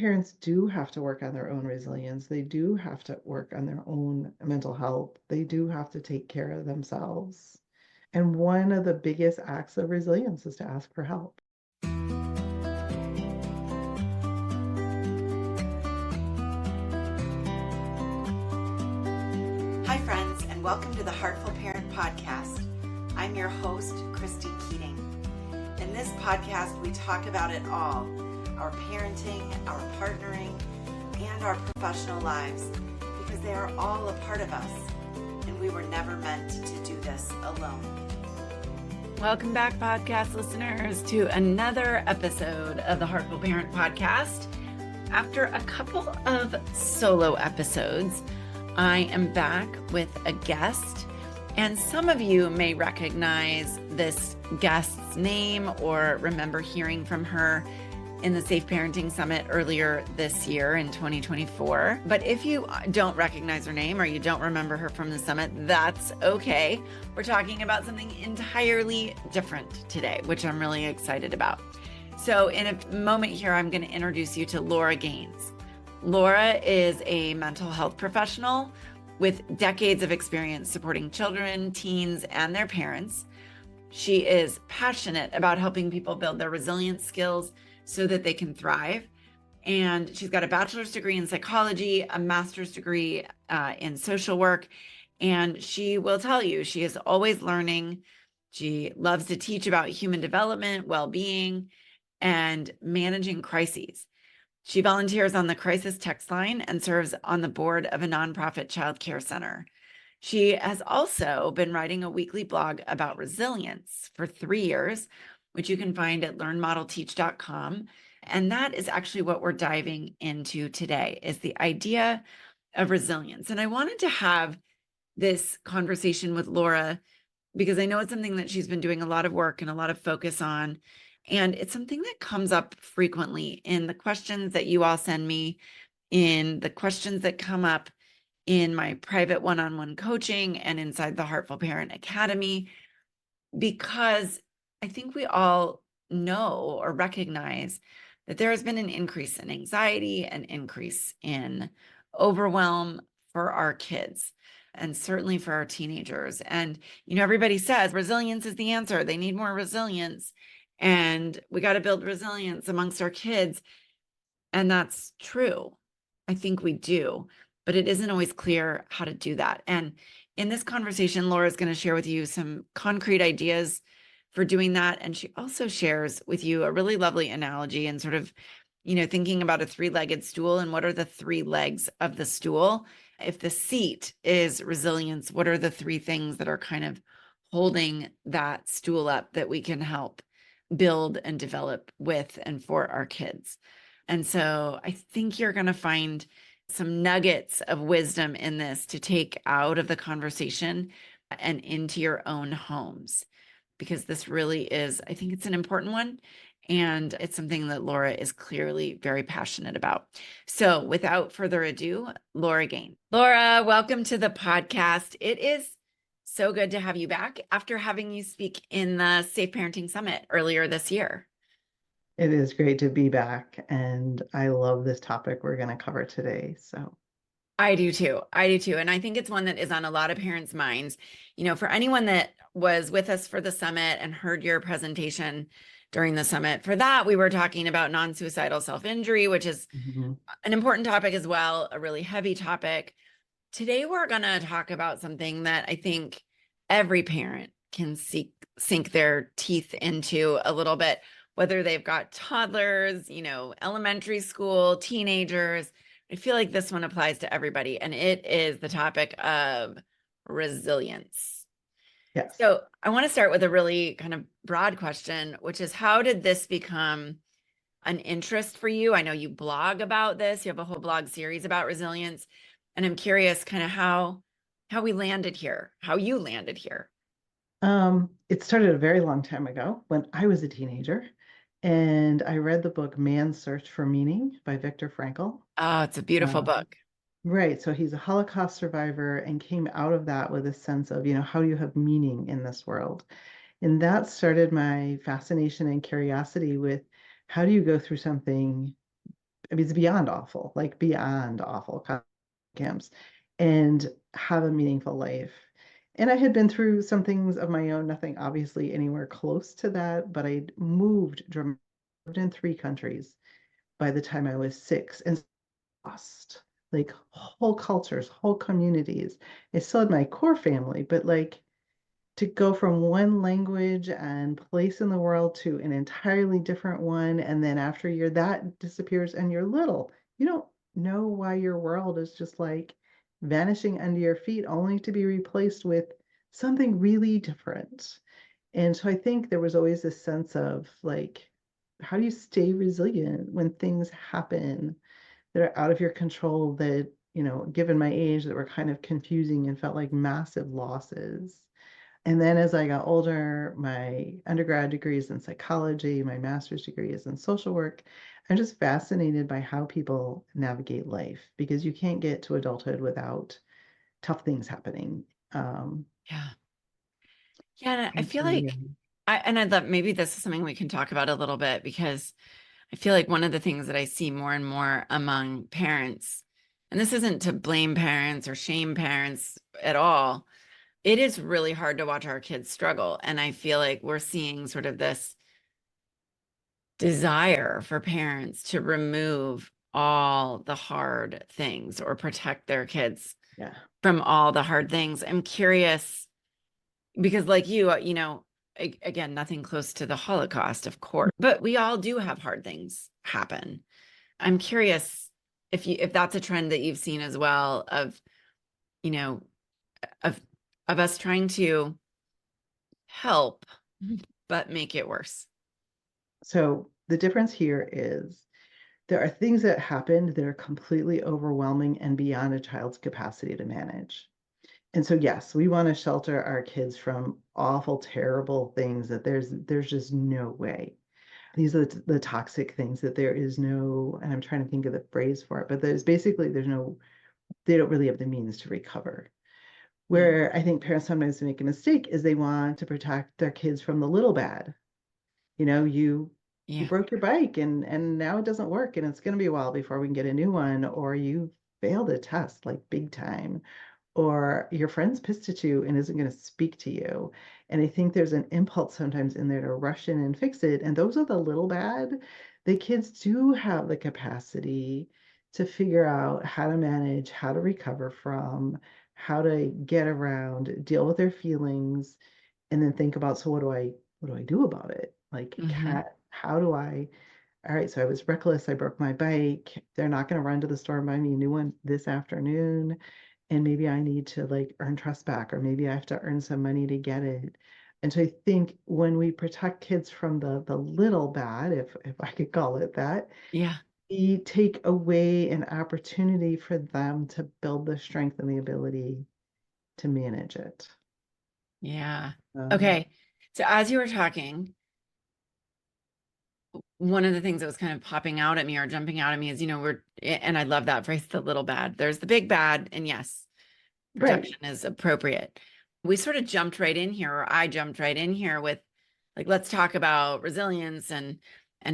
parents do have to work on their own resilience. They do have to work on their own mental health. They do have to take care of themselves. And one of the biggest acts of resilience is to ask for help. Hi, friends, and welcome to the Heartful Parent Podcast. I'm your host, Christy Keating. In this podcast, we talk about it all, our parenting, our partnering, and our professional lives, because they are all a part of us, and we were never meant to do this alone. Welcome back, podcast listeners, to another episode of the Heartful Parent Podcast. After a couple of solo episodes, I am back with a guest, and some of you may recognize this guest's name or remember hearing from her in the Safe Parenting Summit earlier this year in 2024. But if you don't recognize her name or you don't remember her from the summit, that's okay. We're talking about something entirely different today, which I'm really excited about. So in a moment here, I'm going to introduce you to Laura Gaines. Laura is a mental health professional with decades of experience supporting children, teens, and their parents. She is passionate about helping people build their resilience skills so that they can thrive. And she's got a bachelor's degree in psychology, a master's degree in social work. And she will tell you she is always learning. She loves to teach about human development, well-being, and managing crises. She volunteers on the crisis text line and serves on the board of a nonprofit child care center. She has also been writing a weekly blog about resilience for 3 years, which you can find at learnmodelteach.com. And that is actually what we're diving into today, is the idea of resilience. And I wanted to have this conversation with Laura because I know it's something that she's been doing a lot of work and a lot of focus on. And it's something that comes up frequently in the questions that you all send me, in the questions that come up in my private one-on-one coaching and inside the Heartful Parent Academy, because I think we all know or recognize that there has been an increase in anxiety, an increase in overwhelm for our kids, and certainly for our teenagers. And, everybody says resilience is the answer. They need more resilience. And we got to build resilience amongst our kids. And that's true. I think we do, but it isn't always clear how to do that. And in this conversation, Laura is going to share with you some concrete ideas for doing that. And she also shares with you a really lovely analogy and sort of, thinking about a three-legged stool and what are the three legs of the stool. If the seat is resilience, what are the three things that are kind of holding that stool up that we can help build and develop with and for our kids? And so I think you're going to find some nuggets of wisdom in this to take out of the conversation and into your own homes, because this really is, I think it's an important one. And it's something that Laura is clearly very passionate about. So without further ado, Laura Gaines. Laura, welcome to the podcast. It is so good to have you back after having you speak in the Safe Parenting Summit earlier this year. It is great to be back, and I love this topic we're going to cover today. So I do too. And I think it's one that is on a lot of parents' minds. For anyone that was with us for the summit and heard your presentation during the summit, for that, we were talking about non-suicidal self-injury, which is an important topic as well, a really heavy topic. Today, we're going to talk about something that I think every parent can sink their teeth into a little bit, whether they've got toddlers, elementary school, teenagers. I feel like this one applies to everybody, and it is the topic of resilience. yes. So I want to start with a really kind of broad question, which is, how did this become an interest for you? I know you blog about this. You have a whole blog series about resilience. And I'm curious kind of how we landed here, how you landed here. It started a very long time ago when I was a teenager, and I read the book Man's Search for Meaning by Viktor Frankl. Oh, it's a beautiful book. Right. So he's a Holocaust survivor and came out of that with a sense of, how do you have meaning in this world? And that started my fascination and curiosity with how do you go through something I mean, it's beyond awful, like beyond awful camps, and have a meaningful life. And I had been through some things of my own, nothing obviously anywhere close to that, but I'd moved in 3 countries by the time I was 6 and lost like whole cultures, whole communities. I still had my core family, but like to go from one language and place in the world to an entirely different one. And then after you're that disappears and you're little, you don't know why your world is just like vanishing under your feet, only to be replaced with something really different. And so I think there was always this sense of like, how do you stay resilient when things happen that are out of your control that, given my age, that were kind of confusing and felt like massive losses. And then as I got older, my undergrad degree is in psychology, my master's degree is in social work. I'm just fascinated by how people navigate life because you can't get to adulthood without tough things happening. Yeah. Yeah. And I And feel so, yeah. like I thought maybe this is something we can talk about a little bit, because I feel like one of the things that I see more and more among parents, and this isn't to blame parents or shame parents at all, it is really hard to watch our kids struggle. And I feel like we're seeing sort of this desire for parents to remove all the hard things or protect their kids Yeah. from all the hard things. I'm curious because, like again, nothing close to the Holocaust, of course, but we all do have hard things happen. I'm curious if that's a trend that you've seen as well of, you know, of us trying to help but make it worse. So the difference here is there are things that happened that are completely overwhelming and beyond a child's capacity to manage. And so, yes, we want to shelter our kids from awful, terrible things that there's just no way. These are the toxic things that there is no, and I'm trying to think of the phrase for it, but there's no, they don't really have the means to recover. Where I think parents sometimes make a mistake is they want to protect their kids from the little bad. You Yeah. broke your bike and now it doesn't work and it's going to be a while before we can get a new one, or you failed a test like big time, or your friend's pissed at you and isn't going to speak to you. And I think there's an impulse sometimes in there to rush in and fix it. And those are the little bad. The kids do have the capacity to figure out how to manage, how to recover from, how to get around, deal with their feelings, and then think about, so what do I do about it? Like, how do I, all right, so I was reckless. I broke my bike. They're not going to run to the store and buy me a new one this afternoon. And maybe I need to like earn trust back, or maybe I have to earn some money to get it. And so I think when we protect kids from the little bad, if I could call it that, Yeah. we take away an opportunity for them to build the strength and the ability to manage it. Yeah. Um, Okay. So as you were talking, one of the things that was kind of popping out at me or jumping out at me is, and I love that phrase, the little bad. There's the big bad, and yes, protection is appropriate. We sort of jumped right in here, or I jumped right in here with like, let's talk about resilience and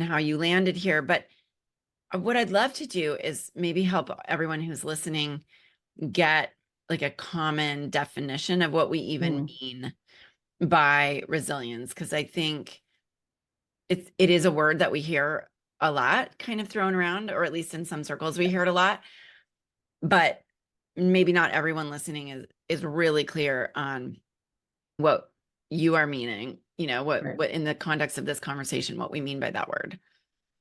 how you landed here. But what I'd love to do is maybe help everyone who's listening get like a common definition of what we even mean by resilience, because I think it is a word that we hear a lot kind of thrown around, or at least in some circles we hear it a lot, but maybe not everyone listening is really clear on what you are meaning, what in the context of this conversation, what we mean by that word.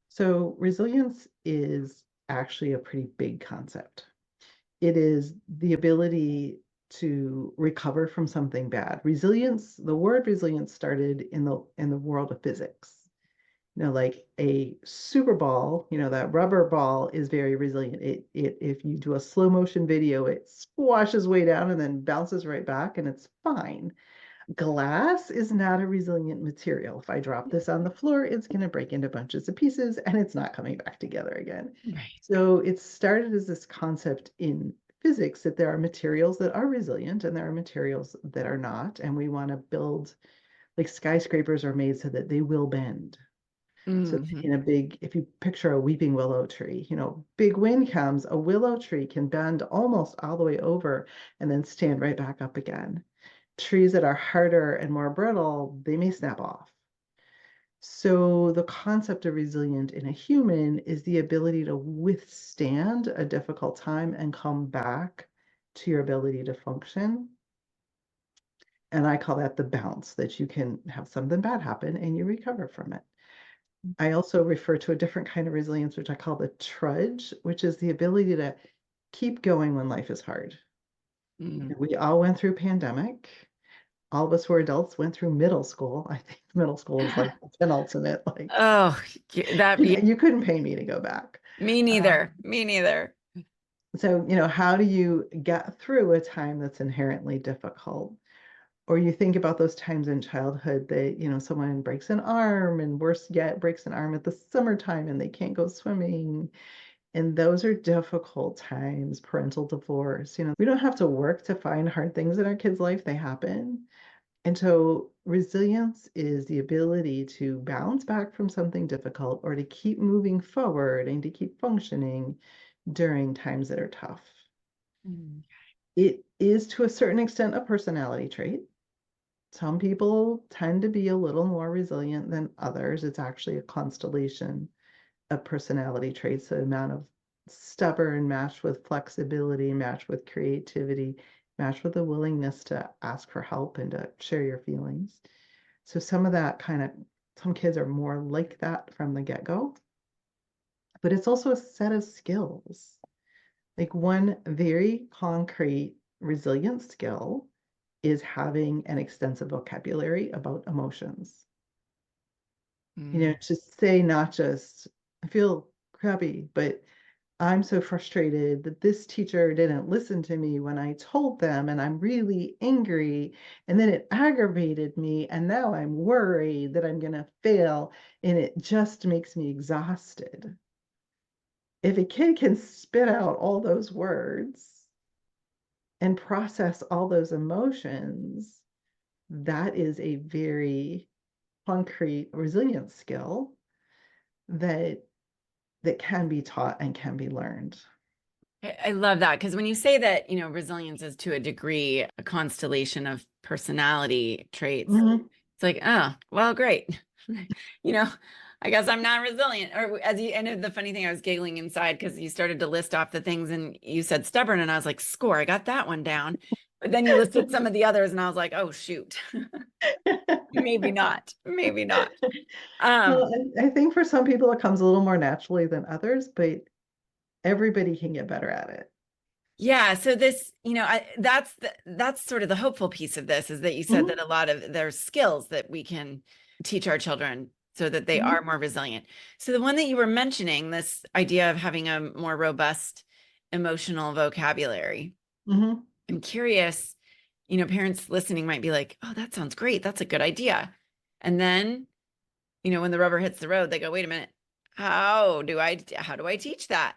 So resilience is actually a pretty big concept. It is the ability to recover from something bad. Resilience, the word resilience started in the world of physics. Like a super ball, that rubber ball is very resilient. It if you do a slow motion video, it squashes way down and then bounces right back and it's fine. Glass is not a resilient material. If I drop this on the floor, it's going to break into bunches of pieces and it's not coming back together again. Right. So it started as this concept in physics that there are materials that are resilient and there are materials that are not. And we want to build, like skyscrapers are made so that they will bend. So Mhm. if you picture a weeping willow tree, big wind comes, a willow tree can bend almost all the way over and then stand right back up again. Trees that are harder and more brittle, they may snap off. So the concept of resilient in a human is the ability to withstand a difficult time and come back to your ability to function. And I call that the bounce, that you can have something bad happen and you recover from it. I also refer to a different kind of resilience, which I call the trudge, which is the ability to keep going when life is hard. Mm. We all went through pandemic. All of us who are adults went through middle school. I think middle school is like the penultimate, like Oh, that yeah, you couldn't pay me to go back. me Um, neither. Me neither. so, how do you get through a time that's inherently difficult? Or you think about those times in childhood that, someone breaks an arm, and worse yet, breaks an arm at the summertime and they can't go swimming. And those are difficult times, parental divorce. We don't have to work to find hard things in our kids' life, they happen. And so resilience is the ability to bounce back from something difficult or to keep moving forward and to keep functioning during times that are tough. Mm. It is to a certain extent a personality trait. Some people tend to be a little more resilient than others. It's actually a constellation of personality traits, the amount of stubborn matched with flexibility, matched with creativity, matched with a willingness to ask for help and to share your feelings. So some of that some kids are more like that from the get-go, but it's also a set of skills. Like one very concrete resilient skill is having an extensive vocabulary about emotions. Mm. To say not just, I feel crappy, but I'm so frustrated that this teacher didn't listen to me when I told them, and I'm really angry. And then it aggravated me. And now I'm worried that I'm going to fail. And it just makes me exhausted. If a kid can spit out all those words and process all those emotions, that is a very concrete resilience skill that can be taught and can be learned. I love that because when you say that, resilience is to a degree a constellation of personality traits, Mm-hmm. it's like, oh, well, great. you know, I guess I'm not resilient. Or and the funny thing, I was giggling inside because you started to list off the things and you said stubborn, and I was like, score, I got that one down. But then you listed some of the others, and I was like, oh, shoot. Maybe not. Maybe not. Well, I think for some people it comes a little more naturally than others, but everybody can get better at it. Yeah, so this, that's sort of the hopeful piece of this is that you said Mhm, that a lot of there's skills that we can teach our children so that they are mhm, more resilient. So the one that you were mentioning, this idea of having a more robust emotional vocabulary. mhm. I'm curious, parents listening might be like, "Oh, that sounds great. That's a good idea." And then, when the rubber hits the road, they go, "Wait a minute. How do I teach that?"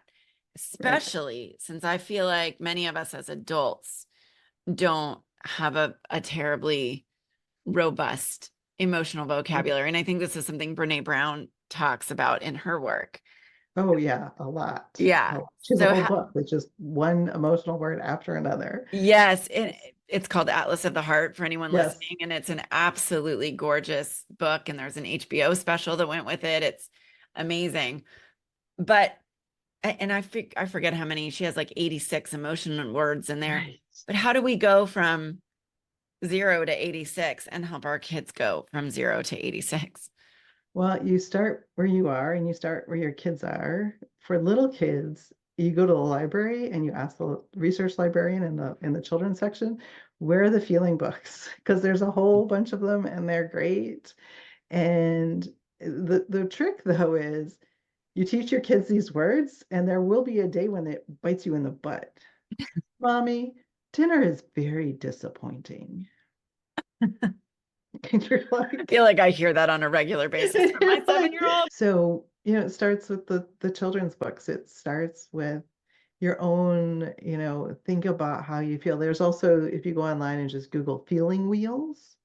Right. Especially since I feel like many of us as adults don't have a terribly robust emotional vocabulary. And I think this is something Brene Brown talks about in her work. Oh yeah, a lot. Yeah. She has a So, whole book with just one emotional word after another. yes, it's called Atlas of the Heart for anyone Yes. listening. And it's an absolutely gorgeous book. And there's an HBO special that went with it. It's amazing. But and I forget how many, she has like 86 emotional words in there. Right. But how do we go from 0 to 86 and help our kids go from 0 to 86? Well, you start where you are and you start where your kids are. For little kids, you go to the library and you ask the research librarian in the children's section, where are the feeling books? Because there's a whole bunch of them and they're great. And the trick though is you teach your kids these words and there will be a day when it bites you in the butt. Mommy, dinner is very disappointing. And you're I like, feel like I hear that on a regular basis from my 7-year-old. So, it starts with the children's books. It starts with your own, think about how you feel. There's also, if you go online and just Google feeling wheels,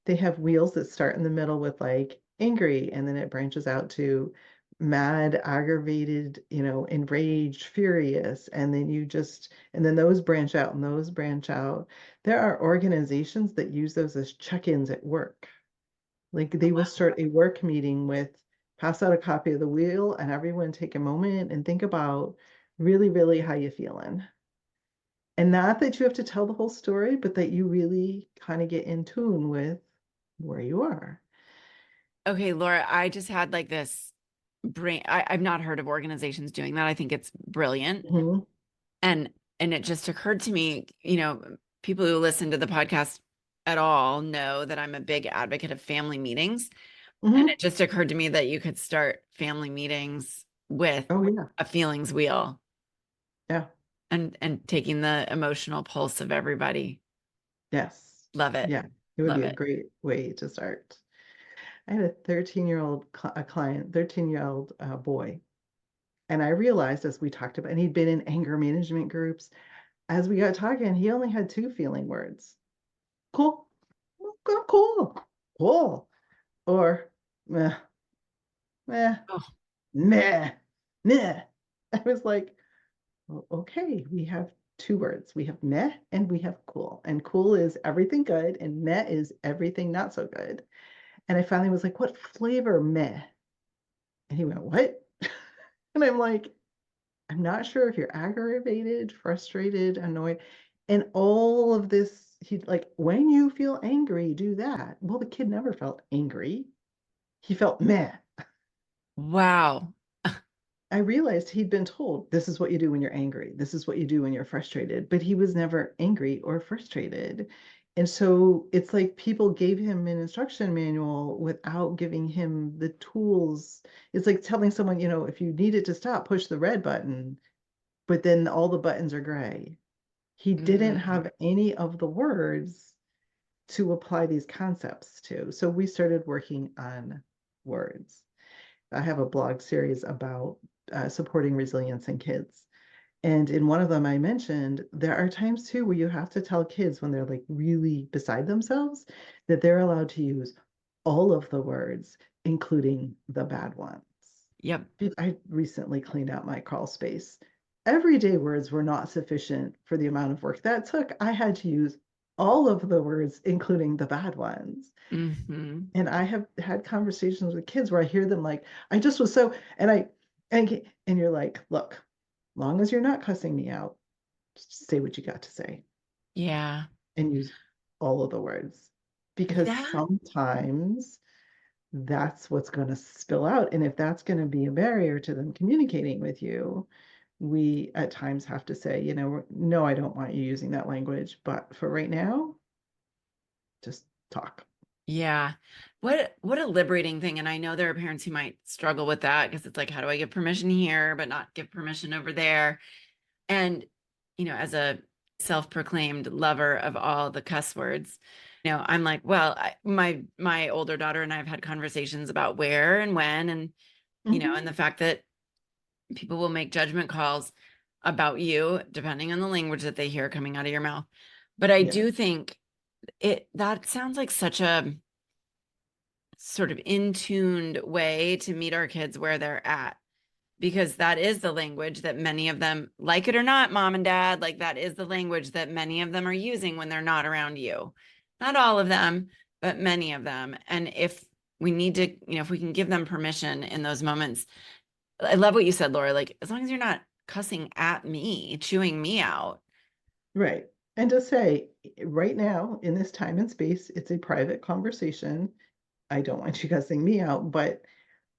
they have wheels that start in the middle with like angry, and then it branches out to mad, aggravated, enraged, furious, and then those branch out and those branch out. There are organizations that use those as check-ins at work. Like they will start a work meeting with pass out a copy of the wheel and everyone take a moment and think about really, really how you feeling. And not that you have to tell the whole story, but that you really kind of get in tune with where you are. Okay, Laura, I just had like this brain. I've not heard of organizations doing that. I think it's brilliant. Mhm. And it just occurred to me, people who listen to the podcast at all know that I'm a big advocate of family meetings. And it Mhm. just occurred to me that you could start family meetings with Oh yeah. a feelings wheel Yeah. and taking the emotional pulse of everybody. Yes. Love it. Yeah. It would Love be a it. great way to start. I had a 13-year-old client, 13-year-old boy. And I realized as we talked about, and he'd been in anger management groups, as we got talking, he only had two feeling words. Cool. Cool. Cool. Cool. Or meh, meh, Oh, meh, meh. I was like, well, okay, we have two words. We have meh and we have cool. And cool is everything good, and meh is everything not so good. And I finally was like, what flavor meh? And he went, what? And I'm like, I'm not sure if you're aggravated, frustrated, annoyed. And all of this, he's like, when you feel angry, do that. Well, the kid never felt angry. He felt meh. wow. I realized he'd been told, this is what you do when you're angry. This is what you do when you're frustrated. But he was never angry or frustrated. And so it's like people gave him an instruction manual without giving him the tools. It's like telling someone, if you needed to stop, push the red button, but then all the buttons are gray. He didn't Mm. have any of the words to apply these concepts to. So we started working on words. I have a blog series about supporting resilience in kids. And in one of them, I mentioned there are times too where you have to tell kids when they're like really beside themselves that they're allowed to use all of the words, including the bad ones. Yep. I recently cleaned out my crawl space. Everyday words were not sufficient for the amount of work that took. I had to use all of the words, including the bad ones. Mm-hmm. And I have had conversations with kids where I hear them like, I just was so, and you're like, look, long as you're not cussing me out, just say what you got to say Yeah. and use all of the words. Because That, sometimes that's what's going to spill out. And if that's going to be a barrier to them communicating with you, we at times have to say, no, I don't want you using that language, but for right now, just talk. yeah. What a liberating thing. And I know there are parents who might struggle with that because it's like, how do I give permission here, but not give permission over there? And, as a self-proclaimed lover of all the cuss words, I'm like, well, my older daughter and I have had conversations about where and when, and, Mhm. and the fact that people will make judgment calls about you depending on the language that they hear coming out of your mouth. But I Yeah, do think that sounds like such a sort of in-tuned way to meet our kids where they're at, because that is the language that many of them, like it or not, mom and dad, like that is the language that many of them are using when they're not around you. Not all of them, but many of them. And if we need to, if we can give them permission in those moments. I love what you said, Laura, like as long as you're not cussing at me, chewing me out. right. And to say, right now, in this time and space, it's a private conversation. I don't want you cussing me out, but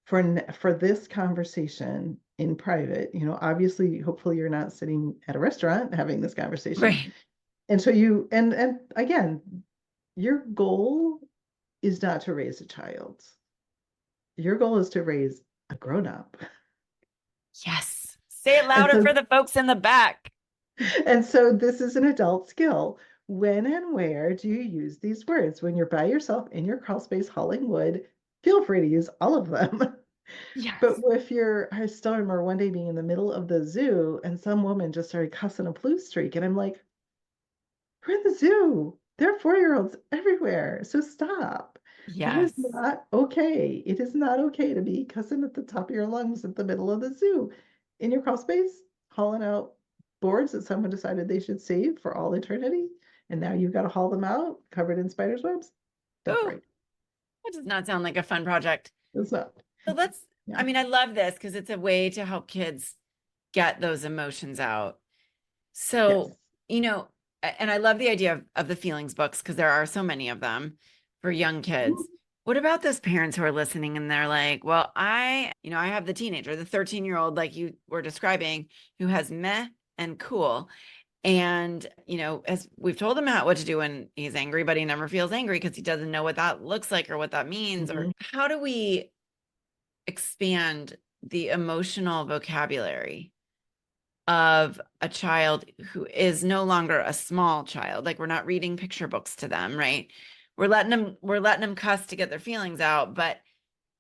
for this conversation in private, obviously, hopefully you're not sitting at a restaurant having this conversation. Right. And so and again, your goal is not to raise a child. Your goal is to raise a grown up. Yes. Say it And louder so for the folks in the back. and so this is an adult skill. When and where do you use these words? When you're by yourself in your crawl space hauling wood, feel free to use all of them. But Yes. if I still remember one day being in the middle of the zoo and some woman just started cussing a blue streak, and I'm like, we're in the zoo. There are 4-year-olds everywhere. So stop. That is Yes. not okay. It is not okay to be cussing at the top of your lungs at the middle of the zoo in your crawl space, hauling out boards that someone decided they should save for all eternity. And now you've got to haul them out covered in spiders' webs. Not Oh, right. that does not sound like a fun project. It's not. So Yeah. I mean, I love this because it's a way to help kids get those emotions out. Yes. So, and I love the idea of the feelings books because there are so many of them for young kids. What about those parents who are listening and they're like, well, I have the teenager, the 13-year-old, like you were describing, who has meh and cool. And, as we've told him what to do when he's angry, but he never feels angry because he doesn't know what that looks like or what that means. Or how do we expand the emotional vocabulary of a child who is no longer a small child? Like, we're not reading picture books to them, right? We're letting them cuss to get their feelings out, but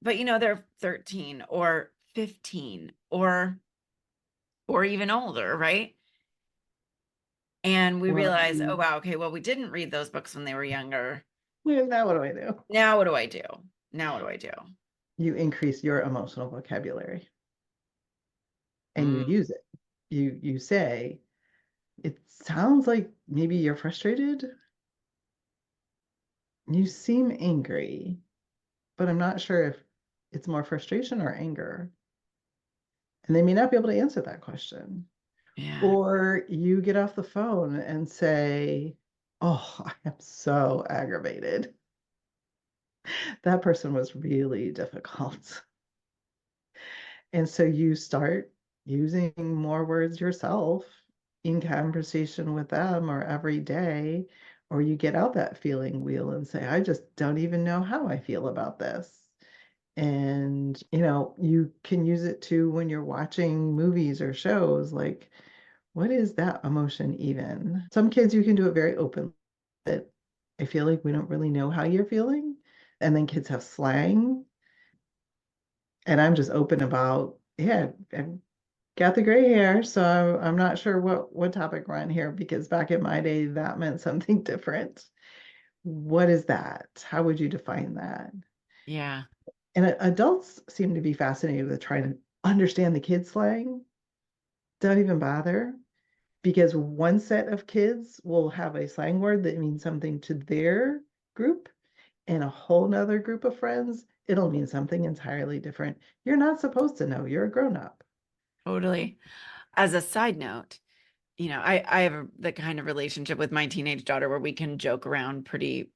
they're 13 or 15 or even older, right? And we Well, realize, oh wow, okay, well, we didn't read those books when they were younger. now what do I do? Now what do I do? Now what do I do? You increase your emotional vocabulary and you Mm, use it. You say, it sounds like maybe you're frustrated. You seem angry, but I'm not sure if it's more frustration or anger. And they may not be able to answer that question. yeah. Or you get off the phone and say, oh, I am so aggravated. That person was really difficult. And so you start using more words yourself in conversation with them or every day, or you get out that feeling wheel and say, I just don't even know how I feel about this. And, you can use it too when you're watching movies or shows, like, what is that emotion even? Some kids, you can do it very open, but I feel like we don't really know how you're feeling. And then kids have slang. And I'm just open about, yeah, I've got the gray hair, so I'm not sure what topic we're on here because back in my day, that meant something different. What is that? How would you define that? Yeah. And adults seem to be fascinated with trying to understand the kids' slang. Don't even bother because one set of kids will have a slang word that means something to their group, and a whole nother group of friends, it'll mean something entirely different. You're not supposed to know. You're a grown up. Totally. As a side note, I have the kind of relationship with my teenage daughter where we can joke around pretty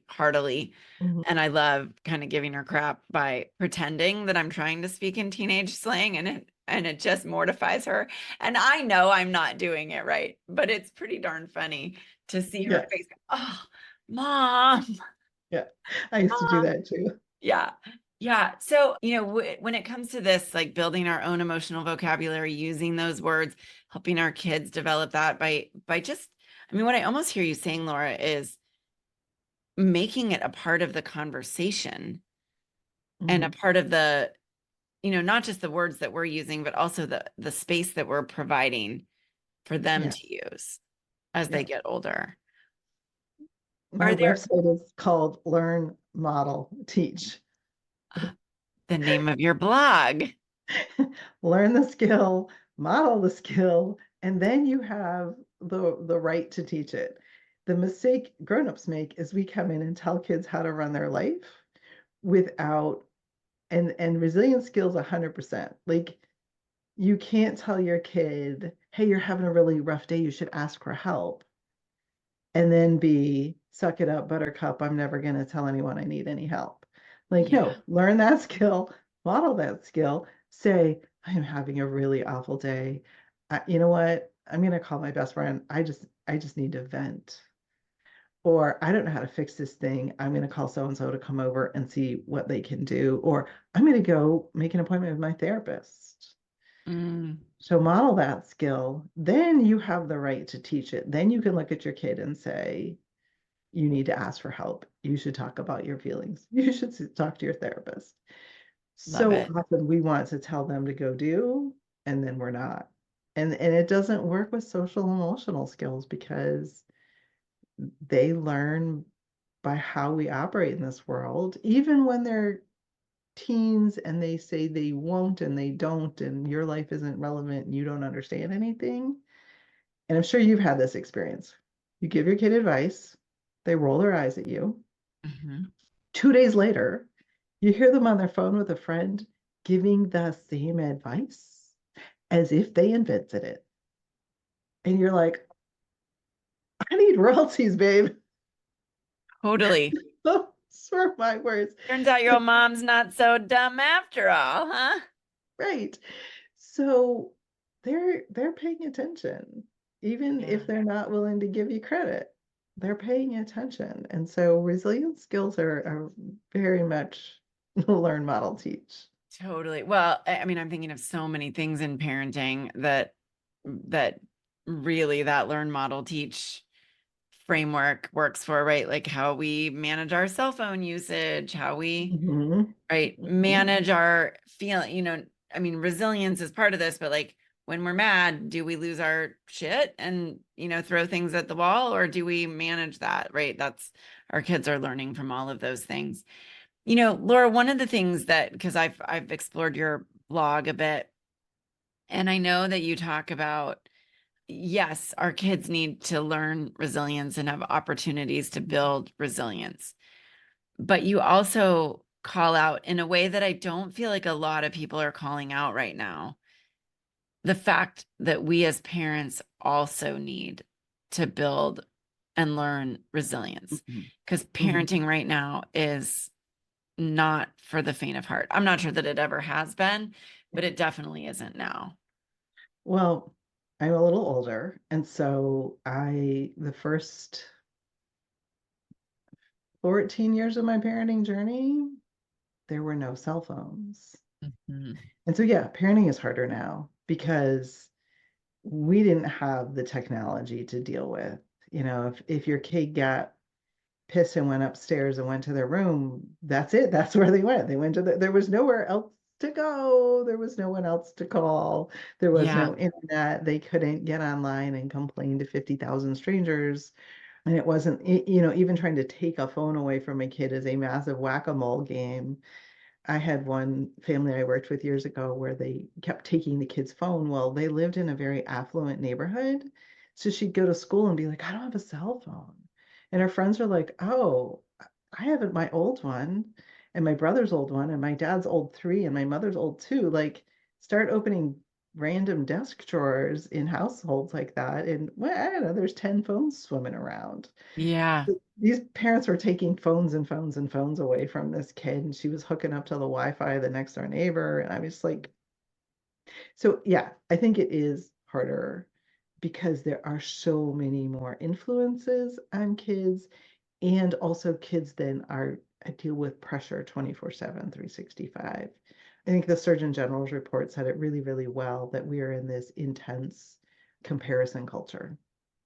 heartily. Mhm. And I love kind of giving her crap by pretending that I'm trying to speak in teenage slang, and it just mortifies her. And I know I'm not doing it right, but it's pretty darn funny to see her Yes. face. Oh, mom, Yeah. I used to do mom. that too. Yeah. Yeah. So, when it comes to this, like building our own emotional vocabulary, using those words, helping our kids develop that by just, I mean, what I almost hear you saying, Laura, is making it a part of the conversation and a Mhm. part of the, not just the words that we're using, but also the space that we're providing for them Yeah. to use as they Yeah. get older. My Are there website is called Learn, Model, Teach. the name of your blog? Learn the skill, model the skill, and then you have the right to teach it. The mistake grown-ups make is we come in and tell kids how to run their life without and resilience skills 100%. Like you can't tell your kid, hey, you're having a really rough day, you should ask for help. And then be suck it up, buttercup. I'm never going to tell anyone I need any help. Like, Yeah. no, learn that skill, model that skill, say, I am having a really awful day. You know what? I'm going to call my best friend. I just need to vent. Or I don't know how to fix this thing. I'm going to call so and so to come over and see what they can do. Or I'm going to go make an appointment with my therapist. Mm, So model that skill. Then you have the right to teach it. Then you can look at your kid and say, you need to ask for help. You should talk about your feelings. You should talk to your therapist. love So it. often we want to tell them to go do, and then we're not. And it doesn't work with social emotional skills because they learn by how we operate in this world, even when they're teens and they say they won't and they don't, and your life isn't relevant and you don't understand anything. And I'm sure you've had this experience. You give your kid advice, they roll their eyes at you. Mm-hmm. 2 days later, you hear them on their phone with a friend giving the same advice as if they invented it. And you're like, I need royalties, babe. Totally. Those were my words. Turns out your mom's not so dumb after all, huh? Right. So they're paying attention, even Yeah. if they're not willing to give you credit. They're paying attention. And so resilience skills are very much learn, model, teach. Totally. Well, I mean, I'm thinking of so many things in parenting that really that learn, model, teach framework works for, right? Like how we manage our cell phone usage, how we Mhm. right Mhm. manage our I mean, resilience is part of this, but like when we're mad, do we lose our shit and throw things at the wall, or do we manage that, right? That's our kids are learning from all of those things. Laura, one of the things that, because I've explored your blog a bit, and I know that you talk about, yes, our kids need to learn resilience and have opportunities to build resilience. But you also call out in a way that I don't feel like a lot of people are calling out right now, the fact that we as parents also need to build and learn resilience, because parenting right now is not for the faint of heart. I'm not sure that it ever has been, but it definitely isn't now. Well, I'm a little older, and so the first 14 years of my parenting journey, there were no cell phones. Mhm. And so, yeah, parenting is harder now because we didn't have the technology to deal with. If your kid got pissed and went upstairs and went to their room, that's it. That's where they went. They went there was nowhere else to go. There was no one else to call. There was Yeah. no internet. They couldn't get online and complain to 50,000 strangers. And it wasn't, even trying to take a phone away from a kid is a massive whack-a-mole game. I had one family I worked with years ago where they kept taking the kid's phone. Well, they lived in a very affluent neighborhood. So she'd go to school and be like, I don't have a cell phone. And her friends are like, oh, I have my old one and my brother's old one and my dad's old three and my mother's old two. Like, start opening random desk drawers in households like that. And well, I don't know, there's 10 phones swimming around. Yeah. These parents were taking phones and phones and phones away from this kid, and she was hooking up to the Wi-Fi of the next door neighbor. And I was like, so yeah, I think it is harder because there are so many more influences on kids, and also kids then deal with pressure 24/7, 365. I think the Surgeon General's report said it really, really well that we are in this intense comparison culture.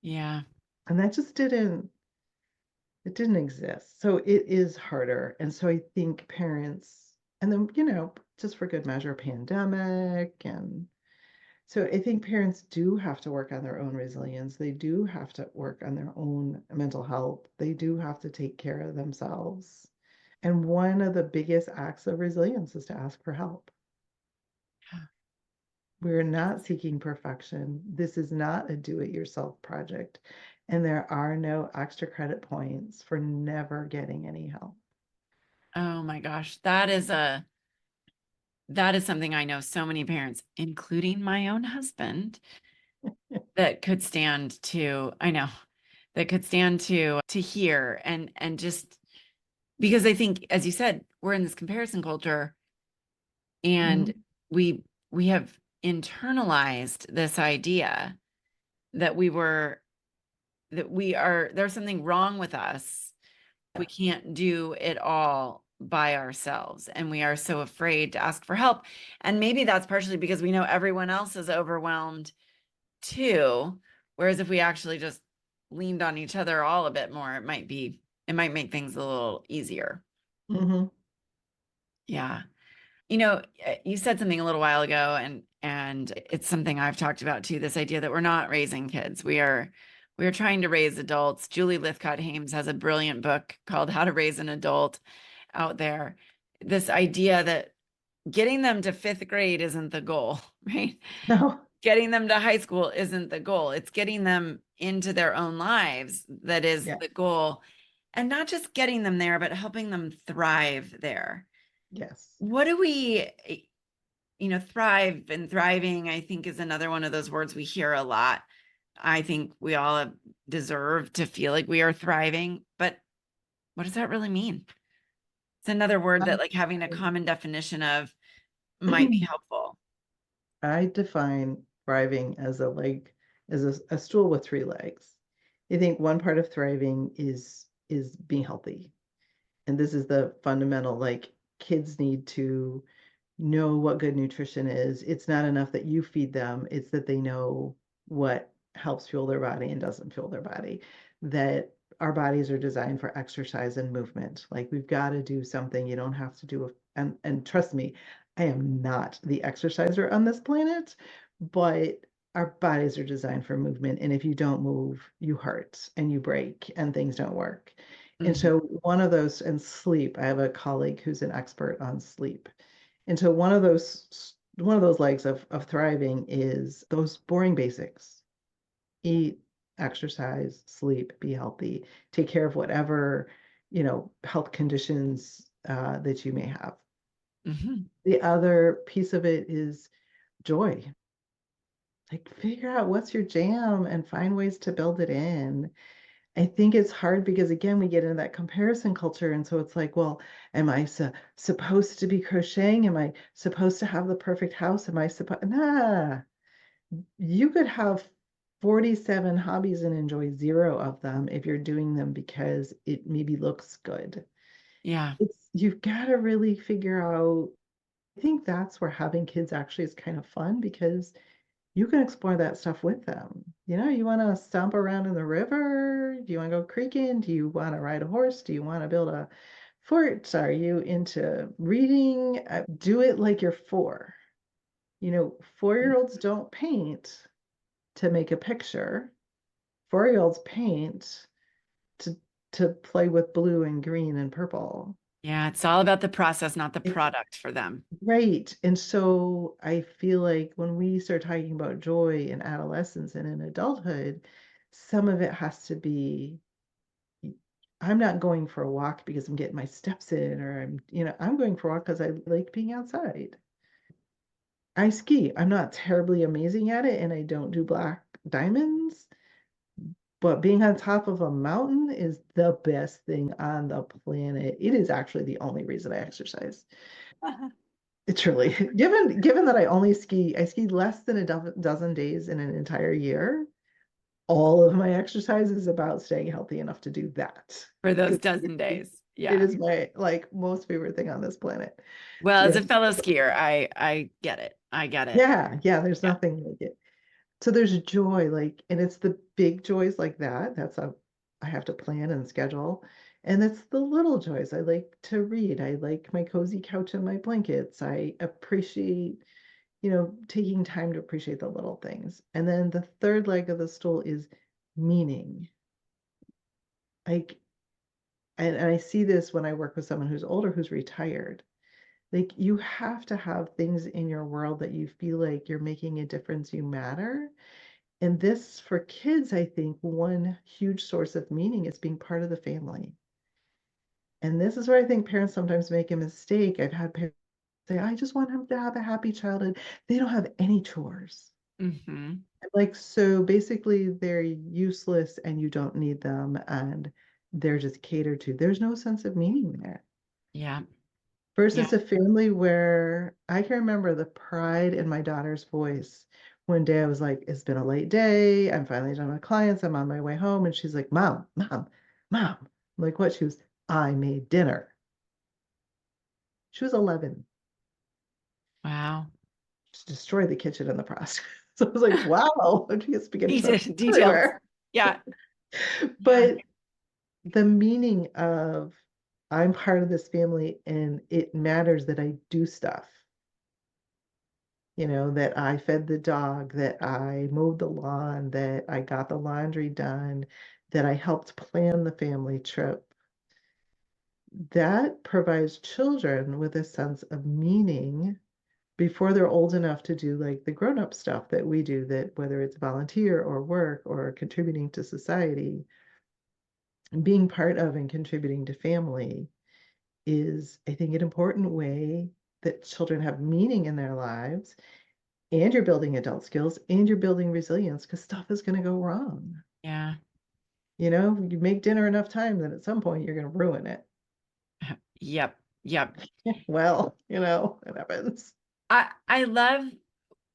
Yeah. And that just didn't exist. So it is harder. And so I think parents, and then, just for good measure, pandemic. And so I think parents do have to work on their own resilience. They do have to work on their own mental health. They do have to take care of themselves. And one of the biggest acts of resilience is to ask for help. We're not seeking perfection. This is not a do-it-yourself project. And there are no extra credit points for never getting any help. Oh my gosh. That is something I know so many parents, including my own husband, that could stand to, I know, that could stand to hear and just because I think, as you said, we're in this comparison culture and Mhm. we have internalized this idea that there's something wrong with us. We can't do it all by ourselves and we are so afraid to ask for help. And maybe that's partially because we know everyone else is overwhelmed too. Whereas if we actually just leaned on each other all a bit more, it might make things a little easier. Mhm. Yeah. You said something a little while ago and it's something I've talked about too, this idea that we're not raising kids. we're trying to raise adults. Julie Lythcott-Hames has a brilliant book called How to Raise an Adult out there. This idea that getting them to fifth grade isn't the goal, right? No. Getting them to high school isn't the goal. It's getting them into their own lives that is Yeah. the goal. And not just getting them there, but helping them thrive there. Yes. What do we, thrive and thriving, I think, is another one of those words we hear a lot. I think we all deserve to feel like we are thriving, but what does that really mean? It's another word that, like, having a common definition of might be helpful. I define thriving as a stool with three legs. I think one part of thriving is being healthy. And this is the fundamental, like, kids need to know what good nutrition is. It's not enough that you feed them, it's that they know what helps fuel their body and doesn't fuel their body. That our bodies are designed for exercise and movement. Like, we've got to do something. You don't have to do and trust me, I am not the exerciser on this planet, but our bodies are designed for movement. And if you don't move, you hurt and you break and things don't work. And Mhm. so one of those, and sleep, I have a colleague who's an expert on sleep. And so one of those legs of thriving is those boring basics. Eat, exercise, sleep, be healthy, take care of whatever, health conditions that you may have. Mhm. The other piece of it is joy. Like, figure out what's your jam and find ways to build it in. I think it's hard because, again, we get into that comparison culture. And so it's like, well, am I supposed to be crocheting? Am I supposed to have the perfect house? Am I supposed? Nah, you could have 47 hobbies and enjoy zero of them if you're doing them because it maybe looks good. Yeah. You've got to really figure out. I think that's where having kids actually is kind of fun because you can explore that stuff with them. You want to stomp around in the river? Do you want to go creeking? Do you want to ride a horse? Do you want to build a fort? Are you into reading? Do it like you're four. 4-year-olds don't paint to make a picture. 4-year-olds paint to play with blue and green and purple. Yeah. It's all about the process, not the It's product for them. Right. And so I feel like when we start talking about joy in adolescence and in adulthood, some of it has to be, I'm not going for a walk because I'm getting my steps in, or I'm going for a walk because I like being outside. I ski. I'm not terribly amazing at it and I don't do black diamonds, but being on top of a mountain is the best thing on the planet. It is actually the only reason I exercise. It's really given that I ski less than a dozen days in an entire year. All of my exercise is about staying healthy enough to do that. For those 'Cause dozen days. it Yeah. is my like most favorite thing on this planet. Well, as a Just fellow skier, I get it. I get it. yeah, there's Yeah. nothing like it. So there's joy, like, and it's the big joys like that. I have to plan and schedule. And it's the little joys. I like to read. I like my cozy couch and my blankets. I appreciate taking time to appreciate the little things. And then the third leg of the stool is meaning. Like, and I see this when I work with someone who's older, who's retired. Like, you have to have things in your world that you feel like you're making a difference, you matter. And this, for kids, I think one huge source of meaning is being part of the family. And this is where I think parents sometimes make a mistake. I've had parents say, I just want him to have a happy childhood. They don't have any chores. Mm-hmm. Like, so basically they're useless and you don't need them and they're just catered to. There's no sense of meaning there. Yeah. Yeah. Versus a family where I can remember the pride in my daughter's voice. One day I was like, it's been a late day. I'm finally done with clients. I'm on my way home. And she's like, Mom, Mom, Mom. I'm like, what? She was, I made dinner. She was 11. Wow. She destroyed the kitchen in the process. So I was like, wow, she has spaghetti sauce Details. everywhere. Yeah. Yeah. But the meaning of I'm part of this family and it matters that I do stuff. that I fed the dog, that I mowed the lawn, that I got the laundry done, that I helped plan the family trip. That provides children with a sense of meaning before they're old enough to do like the grown-up stuff that we do, that whether it's volunteer or work or contributing to society, being part of and contributing to family is, I think, an important way that children have meaning in their lives, and you're building adult skills and you're building resilience because stuff is going to go wrong. Yeah. You make dinner enough times and at some point you're going to ruin it. Yep. Yep. Well, it happens. I love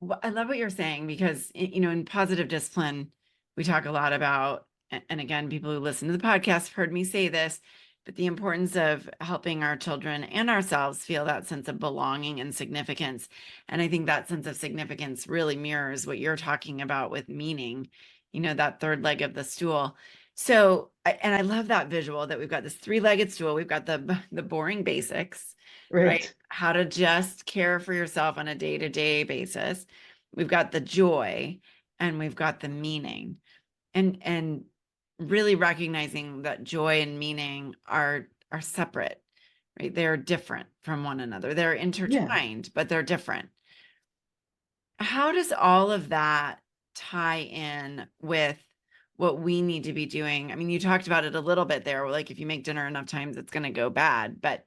what you're saying, because in positive discipline, we talk a lot about, and again, people who listen to the podcast have heard me say this, but the importance of helping our children and ourselves feel that sense of belonging and significance. And I think that sense of significance really mirrors what you're talking about with meaning, that third leg of the stool. So, and I love that visual that we've got this three-legged stool. We've got the boring basics, right? How to just care for yourself on a day-to-day basis. We've got the joy and we've got the meaning, and really recognizing that joy and meaning are separate, right? They're different from one another. They're intertwined, but they're different. How does all of that tie in with what we need to be doing? I mean, you talked about it a little bit there. Like, if you make dinner enough times, it's going to go bad, but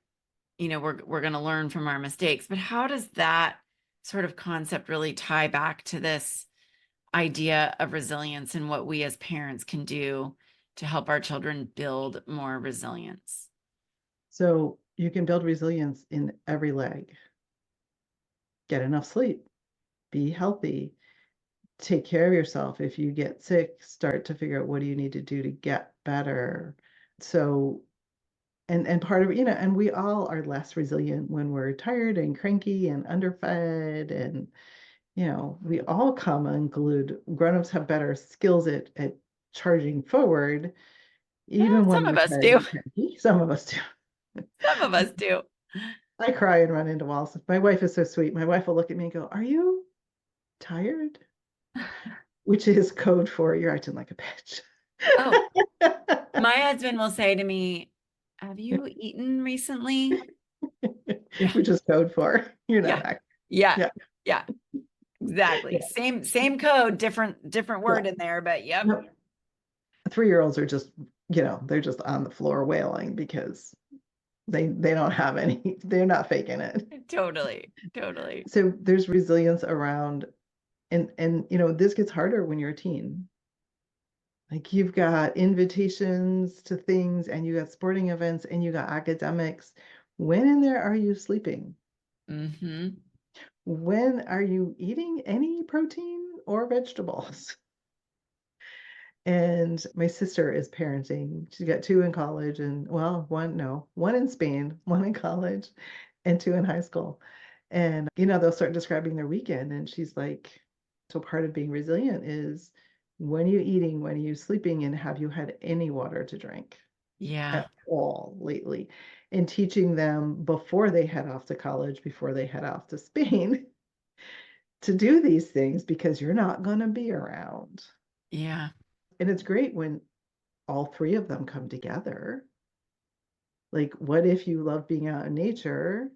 we're going to learn from our mistakes. But how does that sort of concept really tie back to this idea of resilience and what we as parents can do to help our children build more resilience? So you can build resilience in every leg. Get enough sleep, be healthy, take care of yourself. If you get sick, start to figure out what do you need to do to get better. So, and part of, and we all are less resilient when we're tired and cranky and underfed, and we all come unglued. Grown-ups have better skills at charging forward, even when Some of we're us tired do. and cranky. Some of us do. Some of us do. I cry and run into walls. My wife is so sweet. My wife will look at me and go, "Are you tired?" Which is code for you're acting like a bitch. Oh, my husband will say to me, "Have you eaten recently?" Which is code for you're not acting. Yeah. Exactly. Yeah. Same code, different word in there, but yep. 3-year-olds are just, they're just on the floor wailing because they don't have any, they're not faking it. Totally. So there's resilience around, and this gets harder when you're a teen. Like, you've got invitations to things and you got sporting events and you got academics. When in there are you sleeping? Mm-hmm. When are you eating any protein or vegetables? And my sister is parenting. She's got 2 in college and, well, one in Spain, 1 in college, and 2 in high school. And, they'll start describing their weekend. And she's like, so part of being resilient is, when are you eating, when are you sleeping, and have you had any water to drink at all lately? And teaching them before they head off to college, before they head off to Spain, to do these things, because you're not going to be around. Yeah. And it's great when all 3 of them come together. Like, what if you love being out in nature?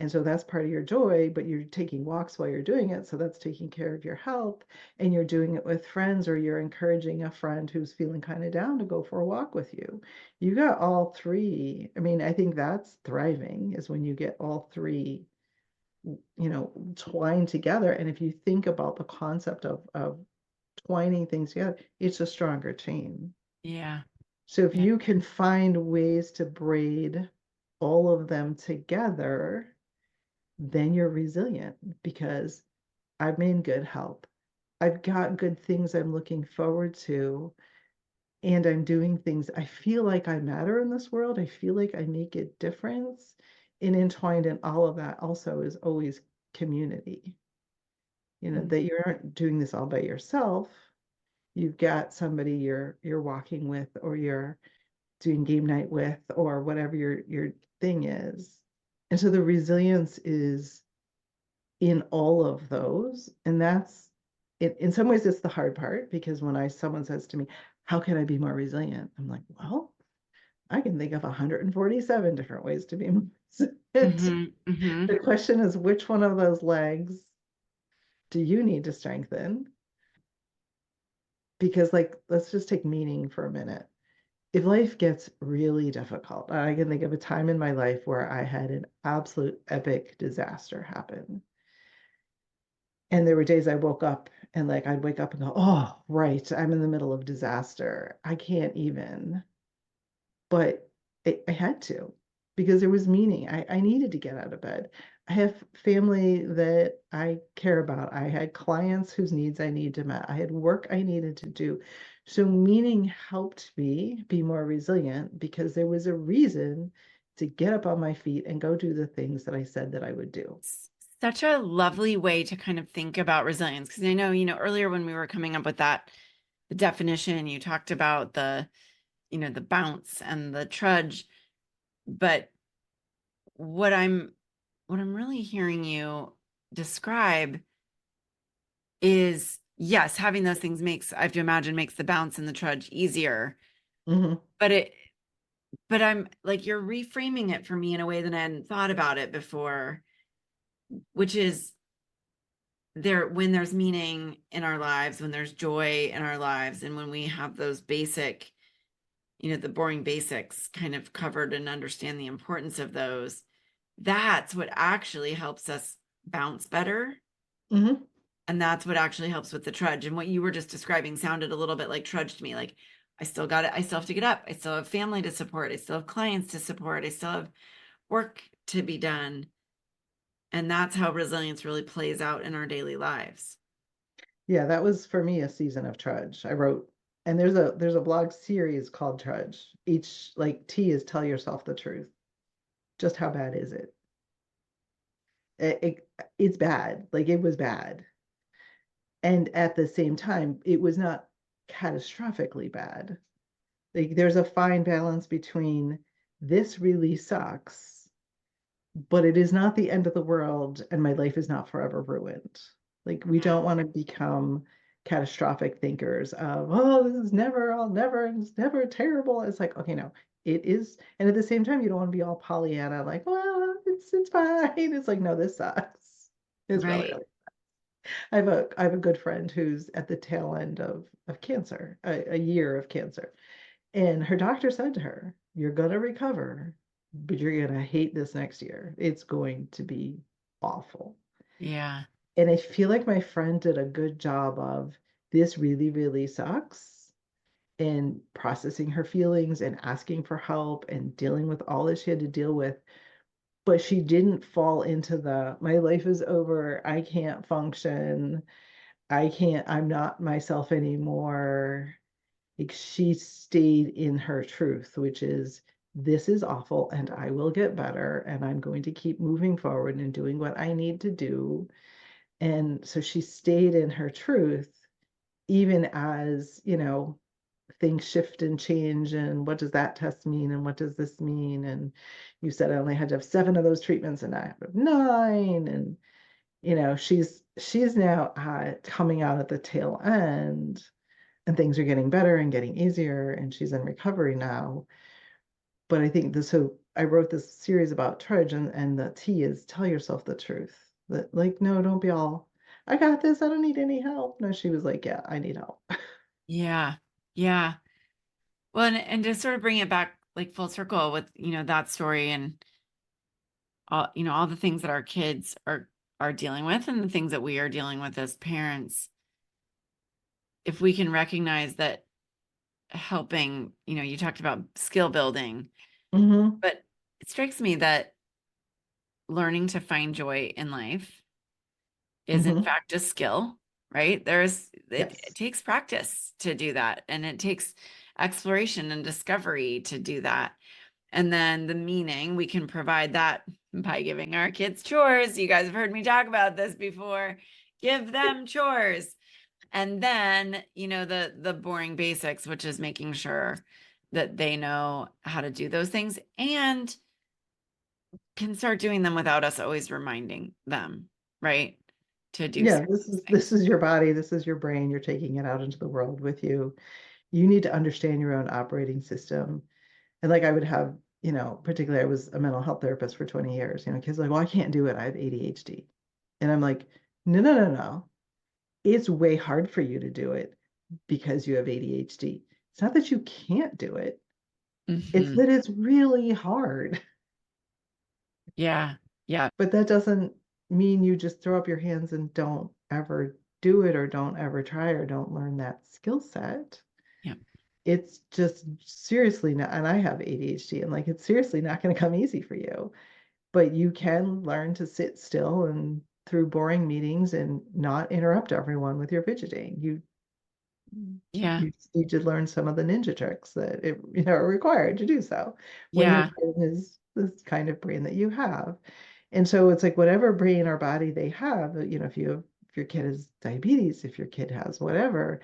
And so that's part of your joy, but you're taking walks while you're doing it. So that's taking care of your health, and you're doing it with friends, or you're encouraging a friend who's feeling kind of down to go for a walk with you. You got all 3. I mean, I think that's thriving, is when you get all 3, twined together. And if you think about the concept of twining things together, it's a stronger chain. Yeah. So if you can find ways to braid all of them together, then you're resilient, because I'm in good health. I've got good things I'm looking forward to, and I'm doing things. I feel like I matter in this world. I feel like I make a difference. And entwined in all of that also is always community. That you aren't doing this all by yourself. You've got somebody you're walking with, or you're doing game night with, or whatever your thing is. And so the resilience is in all of those. And that's it. In some ways, it's the hard part, because when someone says to me, how can I be more resilient? I'm like, well, I can think of 147 different ways to be more resilient. Mm-hmm. The question is, which one of those legs do you need to strengthen? Because, like, let's just take meaning for a minute. If life gets really difficult, I can think of a time in my life where I had an absolute epic disaster happen. And there were days I woke up and, like, I'd wake up and go, oh, right, I'm in the middle of disaster. I can't even. But I had to, because there was meaning. I needed to get out of bed. I have family that I care about. I had clients whose needs I needed to met. I had work I needed to do. So meaning helped me be more resilient, because there was a reason to get up on my feet and go do the things that I said that I would do. Such a lovely way to kind of think about resilience. Because I know, earlier when we were coming up with the definition, you talked about the bounce and the trudge. But what I'm really hearing you describe is, yes, having those things I have to imagine, makes the bounce and the trudge easier. Mhm. But I'm like, you're reframing it for me in a way that I hadn't thought about it before, which is when there's meaning in our lives, when there's joy in our lives, and when we have those basic, the boring basics kind of covered and understand the importance of those, that's what actually helps us bounce better. Mhm. And that's what actually helps with the trudge. And what you were just describing sounded a little bit like trudge to me. Like, I still got it. I still have to get up. I still have family to support. I still have clients to support. I still have work to be done. And that's how resilience really plays out in our daily lives. Yeah, that was for me a season of trudge. I wrote, and there's a blog series called Trudge. Each, like, T is tell yourself the truth. Just how bad is it? It's bad. Like, it was bad. And at the same time, it was not catastrophically bad. Like, there's a fine balance between, this really sucks, but it is not the end of the world, and my life is not forever ruined. Like, we don't want to become catastrophic thinkers of, oh, this is never, I'll never, it's never terrible. It's like, okay, no, it is. And at the same time, you don't want to be all Pollyanna, like, well, it's fine. It's like, no, this sucks. It's really, Right. really. I have a good friend who's at the tail end of cancer, a year of cancer. And her doctor said to her, you're gonna recover, but you're gonna hate this next year. It's going to be awful. Yeah. And I feel like my friend did a good job of, this really, really sucks, and processing her feelings and asking for help and dealing with all that she had to deal with. But she didn't fall into my life is over, I can't function, I'm not myself anymore. Like, she stayed in her truth, which is, this is awful and I will get better and I'm going to keep moving forward and doing what I need to do. And so she stayed in her truth, even as, things shift and change. And what does that test mean? And what does this mean? And you said I only had to have 7 of those treatments and I have 9. And, she's now coming out at the tail end, and things are getting better and getting easier, and she's in recovery now. But I think so I wrote this series about trudge, and the T is tell yourself the truth. That, like, no, don't be all, I got this, I don't need any help. No, she was like, yeah, I need help. Yeah. Yeah. Well, and to sort of bring it back like full circle with, that story and all the things that our kids are dealing with and the things that we are dealing with as parents. If we can recognize that helping, you talked about skill building, Hmm. but it strikes me that learning to find joy in life is in Hmm. fact a skill, right? It Yes. takes practice to do that, and it takes exploration and discovery to do that. And then the meaning, we can provide that by giving our kids chores. You guys have heard me talk about this before. Give them chores. And then, the boring basics, which is making sure that they know how to do those things and can start doing them without us always reminding them. right? To do Yeah, some of this those is things. this is your body, this is your brain, you're taking it out into the world with you. You need to understand your own operating system. And like I would have, particularly I was a mental health therapist for 20 years, kids are like, well, I can't do it. I have ADHD. And I'm like, no, no, no, no. It's way hard for you to do it because you have ADHD. It's not that you can't do it. It's Hmm. that it's really hard. Yeah. Yeah. But that doesn't mean you just throw up your hands and don't ever do it or don't ever try or don't learn that skill set. Yeah. It's just seriously not, and I have ADHD, and like it's seriously not going to come easy for you. But you can learn to sit still and through boring meetings and not interrupt everyone with your fidgeting. Yeah. You need to learn some of the ninja tricks that are required to do so when your Yeah. brain is this kind of brain that you have. And so it's like whatever brain or body they have, if your kid has diabetes, if your kid has whatever,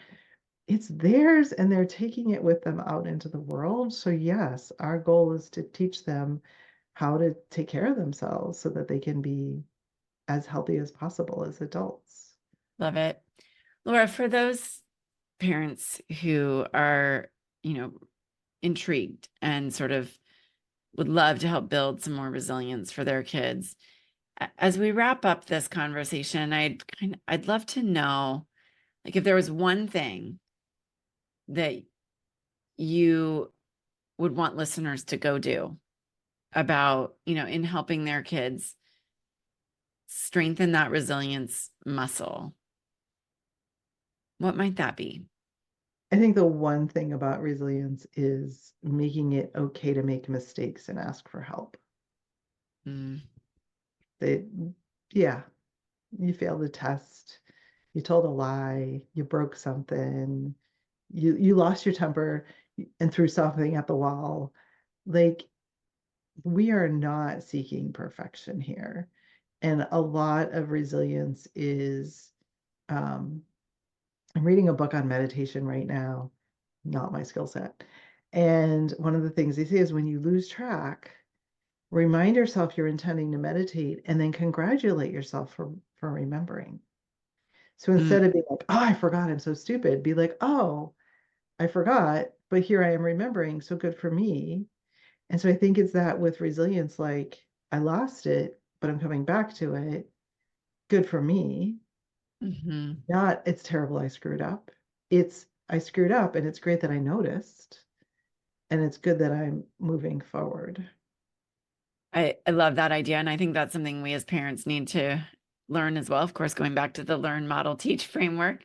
it's theirs and they're taking it with them out into the world. So yes, our goal is to teach them how to take care of themselves so that they can be as healthy as possible as adults. Love it. Laura, for those parents who are, intrigued and sort of would love to help build some more resilience for their kids, as we wrap up this conversation, I'd love to know, like, if there was one thing that you would want listeners to go do about, in helping their kids strengthen that resilience muscle, what might that be? I think the one thing about resilience is making it okay to make mistakes and ask for help. Mm, They, yeah, you failed a test, you told a lie, you broke something, you lost your temper and threw something at the wall. Like we are not seeking perfection here. And a lot of resilience is I'm reading a book on meditation right now, not my skill set. And one of the things they say is when you lose track, remind yourself you're intending to meditate and then congratulate yourself for remembering. So mm, instead of being like, oh, I forgot, I'm so stupid, be like, oh, I forgot, but here I am remembering, so good for me. And so I think it's that with resilience, like I lost it, but I'm coming back to it. Good for me. mhm. Not it's terrible I screwed up. It's I screwed up and it's great that I noticed. And it's good that I'm moving forward. I love that idea. And I think that's something we as parents need to learn as well. Of course, going back to the learn, model, teach framework,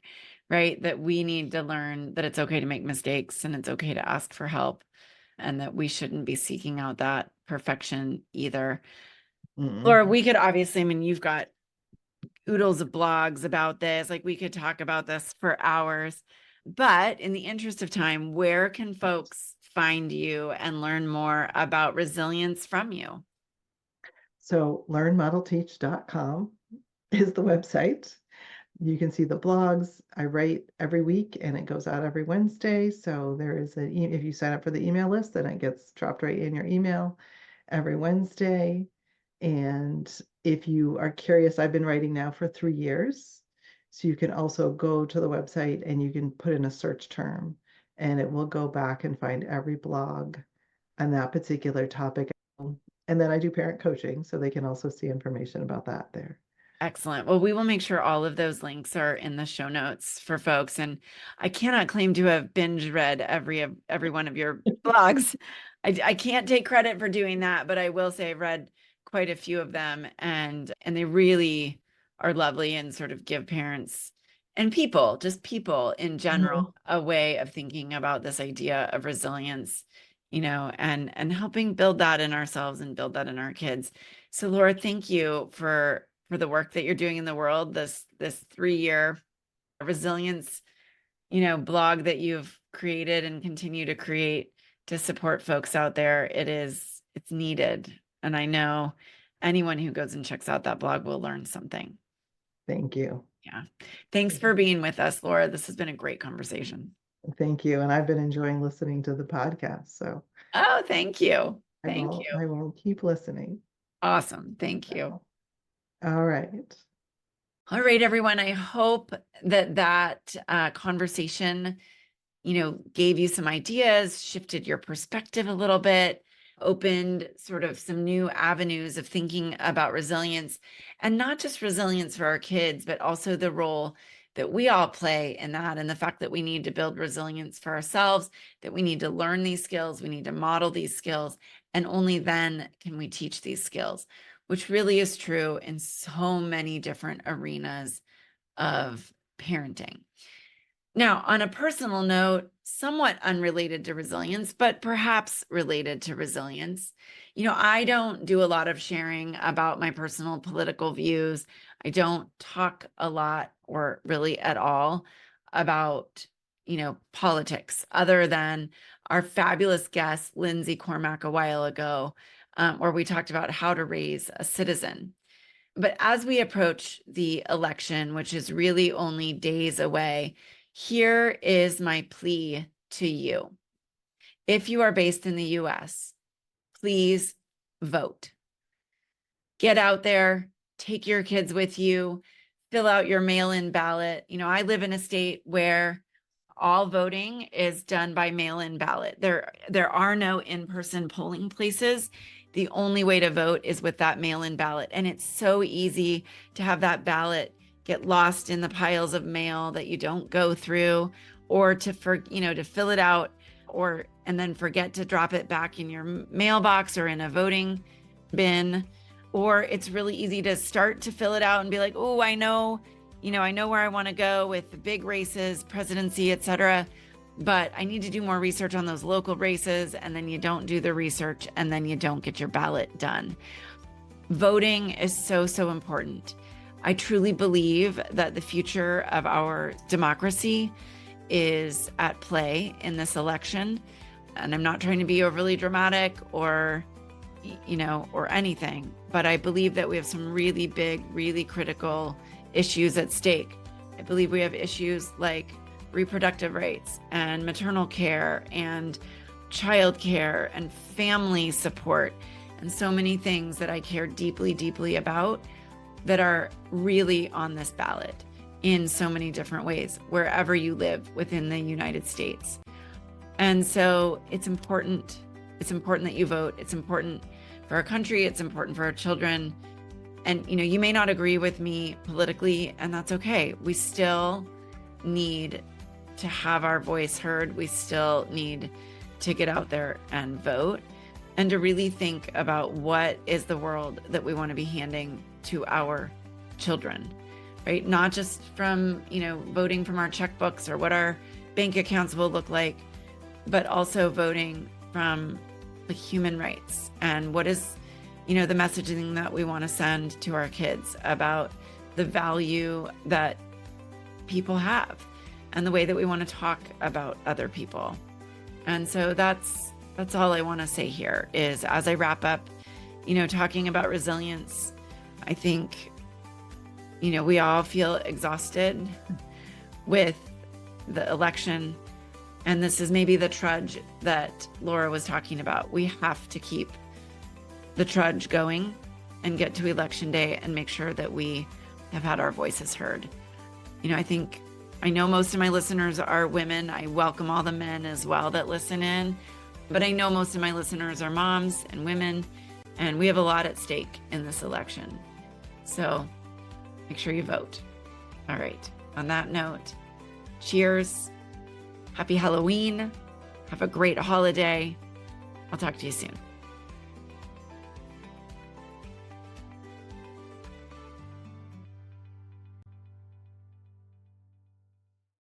right? That we need to learn that it's okay to make mistakes and it's okay to ask for help and that we shouldn't be seeking out that perfection either. Mm-mm. Laura, we could obviously, I mean, you've got oodles of blogs about this. Like we could talk about this for hours. But in the interest of time, where can folks find you and learn more about resilience from you? So learnmodelteach.com is the website. You can see the blogs. I write every week and it goes out every Wednesday. So there is if you sign up for the email list, then it gets dropped right in your email every Wednesday. And if you are curious, I've been writing now for 3 years. So you can also go to the website and you can put in a search term and it will go back and find every blog on that particular topic. And then I do parent coaching, so they can also see information about that there. Excellent. Well, we will make sure all of those links are in the show notes for folks. And I cannot claim to have binge read every one of your blogs. I can't take credit for doing that, but I will say I've read quite a few of them and they really are lovely and sort of give parents and people, just people in general, Mhm. a way of thinking about this idea of resilience, and helping build that in ourselves and build that in our kids. So Laura, thank you for the work that you're doing in the world, this 3-year resilience, blog that you've created and continue to create to support folks out there. It's needed. And I know anyone who goes and checks out that blog will learn something. Thank you. Yeah. Thanks for being with us, Laura. This has been a great conversation. Thank you. And I've been enjoying listening to the podcast. So Oh, thank you. I Thank will you. I will keep listening. Awesome. Thank you. So, all right. All right, everyone. I hope that conversation, gave you some ideas, shifted your perspective a little bit, opened sort of some new avenues of thinking about resilience, and not just resilience for our kids, but also the role that we all play in that, and the fact that we need to build resilience for ourselves, that we need to learn these skills, we need to model these skills, and only then can we teach these skills, which really is true in so many different arenas of parenting. Now, on a personal note, somewhat unrelated to resilience, but perhaps related to resilience, I don't do a lot of sharing about my personal political views. I don't talk a lot or really at all about, politics, other than our fabulous guest, Lindsay Cormack, a while ago, where we talked about how to raise a citizen. But as we approach the election, which is really only days away, here is my plea to you. If you are based in the US, please vote. Get out there, take your kids with you, fill out your mail-in ballot. I live in a state where all voting is done by mail-in ballot. There are no in-person polling places. The only way to vote is with that mail-in ballot. And it's so easy to have that ballot get lost in the piles of mail that you don't go through, or to fill it out and then forget to drop it back in your mailbox or in a voting bin. Or it's really easy to start to fill it out and be like, oh, I know where I want to go with the big races, presidency, etc. But I need to do more research on those local races. And then you don't do the research, and then you don't get your ballot done. Voting is so, so important. I truly believe that the future of our democracy is at play in this election. And I'm not trying to be overly dramatic or anything, but I believe that we have some really big, really critical issues at stake. I believe we have issues like reproductive rights and maternal care and child care and family support, and so many things that I care deeply, deeply about that are really on this ballot in so many different ways, wherever you live within the United States. And so it's important. It's important that you vote. It's important for our country. It's important for our children. And, you may not agree with me politically, and that's okay. We still need to have our voice heard. We still need to get out there and vote, and to really think about what is the world that we want to be handing to our children, right? Not just from, voting from our checkbooks or what our bank accounts will look like, but also voting from the human rights and what is, the messaging that we want to send to our kids about the value that people have and the way that we want to talk about other people. And so that's all I want to say here is, as I wrap up, talking about resilience, I think, we all feel exhausted with the election. And this is maybe the trudge that Laura was talking about. We have to keep the trudge going and get to Election Day and make sure that we have had our voices heard. I know most of my listeners are women. I welcome all the men as well that listen in, but I know most of my listeners are moms and women, and we have a lot at stake in this election. So make sure you vote. All right. On that note, cheers. Happy Halloween. Have a great holiday. I'll talk to you soon.